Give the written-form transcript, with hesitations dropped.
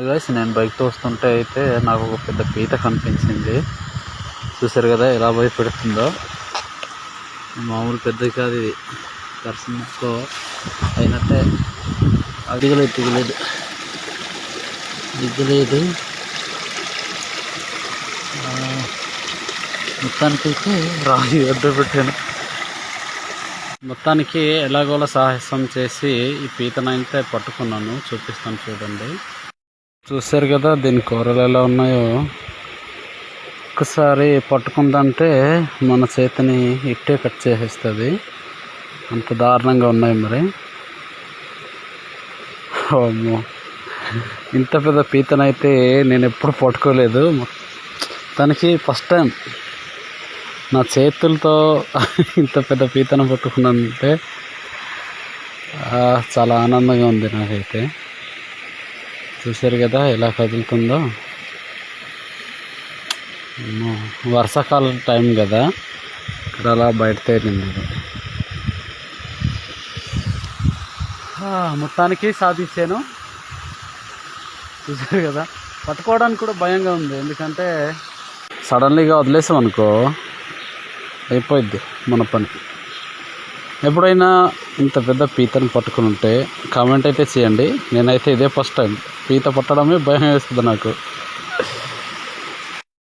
Guys నేను బైక్తో వస్తుంటే అయితే నాకు ఒక పెద్ద పీత కనిపించింది. చూసారు కదా ఎలా భయపెడుతుందో. మామూలు పెద్దది కాదు ఇది, దర్శనంతో అయినట్టే. దిగలేదు మొత్తానికైతే రాయి వద్ద పెట్టాను. మొత్తానికి ఎలాగోలా సాహసం చేసి ఈ పీతనైతే పట్టుకున్నాను. చూపిస్తాను చూడండి. చూసారు కదా దీని కూరలు ఎలా ఉన్నాయో. ఒక్కసారి పట్టుకుందంటే మన చేతిని ఇట్టే కట్ చేసేస్తుంది, అంత దారుణంగా ఉన్నాయి. మరి అమ్మో, ఇంత పెద్ద పీతనైతే నేను ఎప్పుడు పట్టుకోలేదు. తనకి ఫస్ట్ టైం నా చేతులతో ఇంత పెద్ద పీతను పట్టుకున్నానంటే చాలా ఆనందంగా ఉంది నాకైతే. చూసారు కదా ఎలా కదులుతుందో. వర్షాకాలం టైం కదా, ఇక్కడ అలా బయట తేలింది. మొత్తానికి సాధించాను. చూసారు కదా, పట్టుకోవడానికి కూడా భయంగా ఉంది. ఎందుకంటే సడన్లీగా వదిలేసాం అనుకో అయిపోద్ది మన పని. ఎప్పుడైనా ఇంత పెద్ద పీతను పట్టుకుని ఉంటే కామెంట్ అయితే చేయండి. నేనైతే ఇదే ఫస్ట్ టైం. పీత పట్టడమే భయం వేస్తుంది నాకు.